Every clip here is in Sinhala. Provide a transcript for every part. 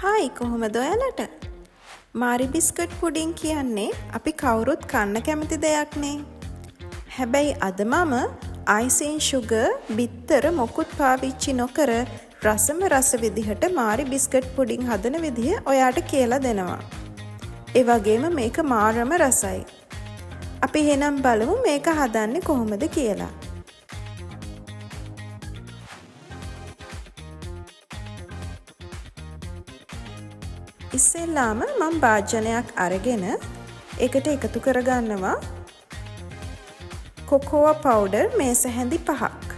හායි කොහොමද ඔයාලට? මාරි බිස්කට් පුඩින් කියන්නේ අපි කවුරුත් කන්න කැමති දෙයක්නේ. හැබැයි අද මම icing sugar බිත්තර මොකුත් පාවිච්චි නොකර රසම රස විදිහට මාරි බිස්කට් පුඩින් හදන විදිහ ඔයාට කියලා දෙනවා. ඒ වගේම මේක මාරම රසයි. අපි එහෙනම් බලමු මේක හදන්නේ කොහොමද කියලා. ඉස්සෙල්ලාම මම භාජනයක් අරගෙන ඒකට එකතු කරගන්නවා කොකෝවා පවුඩර් මේස හැඳි 5ක්.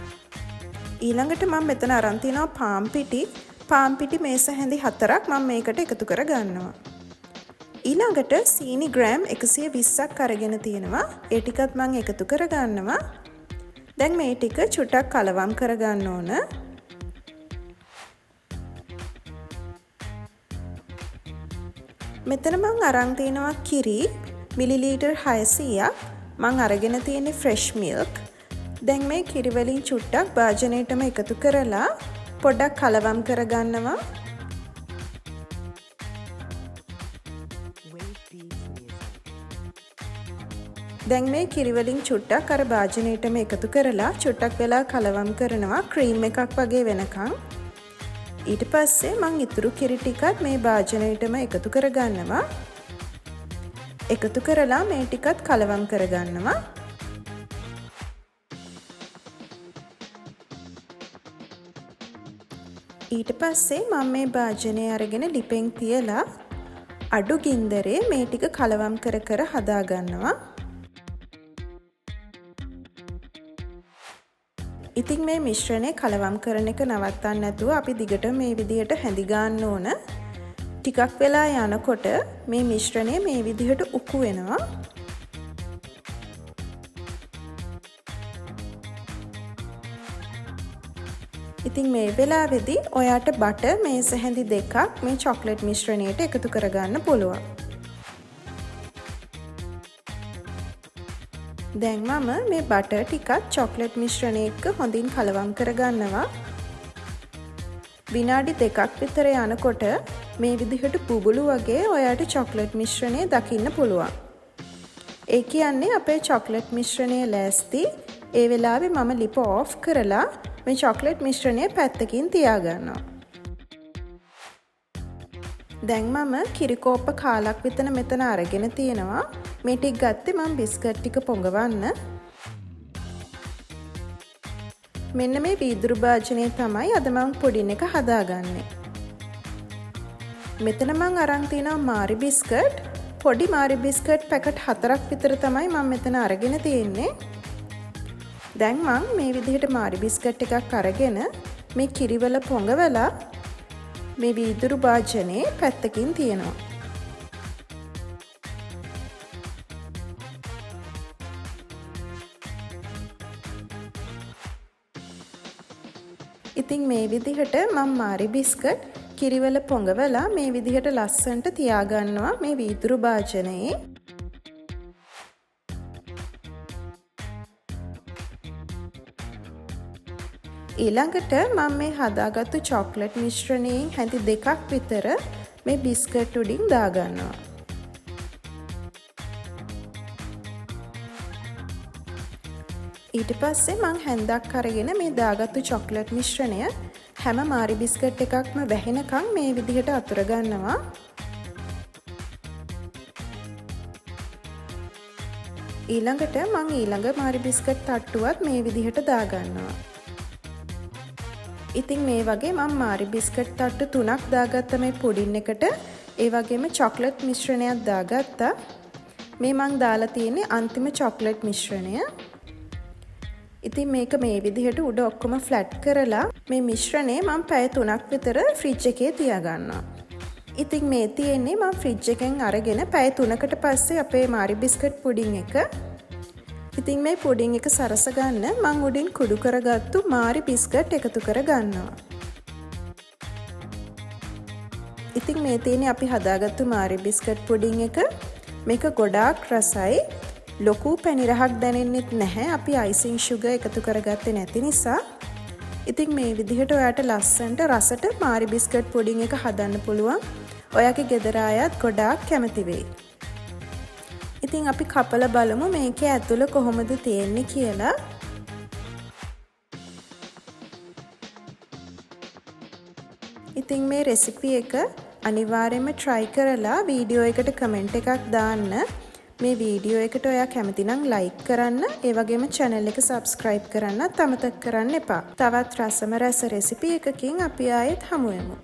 ඊළඟට මම මෙතන අරන් තියනවා පාන් පිටි මේස හැඳි 4ක් මම මේකට එකතු කරගන්නවා. ඊළඟට සීනි ග්‍රෑම් 120ක් අරගෙන තියෙනවා. ඒ ටිකත් මම එකතු කරගන්නවා. දැන් මේ ටික චුට්ටක් කලවම් කරගන්න ඕන. මෙතන මං අරන් තියනවා කිරි මිලිලීටර් 600ක්. මං අරගෙන තියෙන්නේ ෆ්‍රෙෂ් මිල්ක්. දැන් මේ කිරි වලින් චුට්ටක් භාජනයටම එකතු කරලා පොඩ්ඩක් කලවම් කරගන්නවා. දැන් මේ කිරි වලින් චුට්ටක් අර භාජනයටම එකතු කරලා චුට්ටක් වෙලා කලවම් කරනවා ක්‍රීම් එකක් වගේ වෙනකන්. ඊට පස්සේ මං ඉතුරු කිරි ටිකත් මේ භාජනයටම එකතු කරගන්නවා. එකතු කරලා මේ ටිකත් කලවම් කරගන්නවා. ඊට පස්සේ මම මේ භාජනය අරගෙන ලිපෙන් තියලා අඩු ගින්දරේ මේ ටික කලවම් කර කර හදා ගන්නවා. ඉතින් මේ මිශ්‍රණය කලවම් කරන එක නවත්තන්න නැතුව අපි දිගට මේ විදිහට හැඳි ගන්න ඕන. ටිකක් වෙලා යනකොට මේ මිශ්‍රණය මේ විදිහට උකු වෙනවා. ඉතින් මේ වෙලාවේදී ඔයාට බටර් මේස හැඳි 2ක් මේ චොක්ලට් මිශ්‍රණයට එකතු කරගන්න පුළුවන්. දැන් මම මේ බටර් ටිකත් චොක්ලට් මිශ්‍රණය එක්ක හොඳින් කලවම් කරගන්නවා. විනාඩි 2ක් විතර යනකොට මේ විදිහට බුබුලු වගේ ඔයාට චොක්ලට් මිශ්‍රණය දකින්න පුළුවන්. ඒ කියන්නේ අපේ චොක්ලට් මිශ්‍රණය ලෑස්ති. ඒ වෙලාවේ මම ලිප ඕෆ් කරලා මේ චොක්ලට් මිශ්‍රණය පැත්තකින් තියාගන්නවා. දැන් මම කිරි කෝප්ප කාලක් විතර මෙතන අරගෙන තියෙනවා. මේ ටික ගත්තේ මම බිස්කට් ටික පොඟවන්න. මෙන්න මේ වීදුරු භාජනයේ තමයි අද මම පුඩින් එක හදාගන්නේ. මෙතන මම අරන් තියනවා මාරි බිස්කට්. පොඩි මාරි බිස්කට් පැකට් 4ක් විතර තමයි මම මෙතන අරගෙන තියෙන්නේ. දැන් මම මේ විදිහට මාරි බිස්කට් එකක් අරගෙන මේ කිරිවල පොඟවලා මේ වීදුරු භාජනයේ පැත්තකින් තියනවා. ඉතින් මේ විදිහට මම මාරි බිස්කට් කිරිවල පොඟවලා මේ විදිහට ලස්සනට තියාගන්නවා මේ වීදුරු භාජනයේ. ඊළඟට මම මේ හදාගත්තු චොක්ලට් මිශ්‍රණයෙන් හැඳි 2ක් විතර මේ බිස්කට් උඩින් දාගන්නවා. ඊට පස්සේ මං හැන්දක් අරගෙන මේ දාගත්තු චොක්ලට් මිශ්‍රණය හැම මාරි බිස්කට් එකක්ම වැහෙනකම් මේ විදිහට අතුර ගන්නවා. ඊළඟට මං ඊළඟ මාරි බිස්කට් තට්ටුවත් මේ විදිහට දාගන්නවා. ඉතින් මේ වගේ මම මාරි බිස්කට් තට්ටු 3ක් දාගත්ත මේ පුඩින් එකට. ඒ වගේම චොක්ලට් මිශ්‍රණයක් දාගත්තා. මේ මං දාලා තියෙන්නේ අන්තිම චොක්ලට් මිශ්‍රණය. ඉතින් මේක මේ විදිහට උඩ ඔක්කොම ෆ්ලැට් කරලා මේ මිශ්‍රණය මම පැය 3ක් විතර ෆ්‍රිජ් එකේ තියාගන්නවා. ඉතින් මේ තියෙන්නේ මම ෆ්‍රිජ් එකෙන් අරගෙන පැය 3කට පස්සේ අපේ මාරි බිස්කට් පුඩින් එක. ඉතින් මේ පුඩින් එක සරස ගන්න මම උඩින් කුඩු කරගත්තු මාරි බිස්කට් එකතු කරගන්නවා. ඉතින් මේ තියෙන්නේ අපි හදාගත්තු මාරි බිස්කට් පුඩින් එක. මේක ගොඩාක් රසයි. ලොකු පැණි රහක් දැනෙන්නෙත් නැහැ. අපි icing sugar එකතු කරගත්තේ නැති නිසා. ඉතින් මේ විදිහට ඔයාට ලස්සනට රසට මාරි බිස්කට් පුඩින් එක හදන්න පුළුවන්. ඔයාගේ ගෙදර අයත් ගොඩාක් කැමති වෙයි. ඉතින් අපි කපලා බලමු මේකේ ඇතුළ කොහොමද තියෙන්නේ කියලා. ඉතින් මේ රෙසිපි එක අනිවාර්යයෙන්ම try කරලා වීඩියෝ එකට කමෙන්ට් එකක් දාන්න. මේ වීඩියෝ එකට ඔයා කැමති නම් like කරන්න, ඒ වගේම channel එක subscribe කරන්නත් අමතක කරන්න එපා. තවත් රසම රස රෙසිපි එකකින් අපි ආයෙත් හමු වෙමු.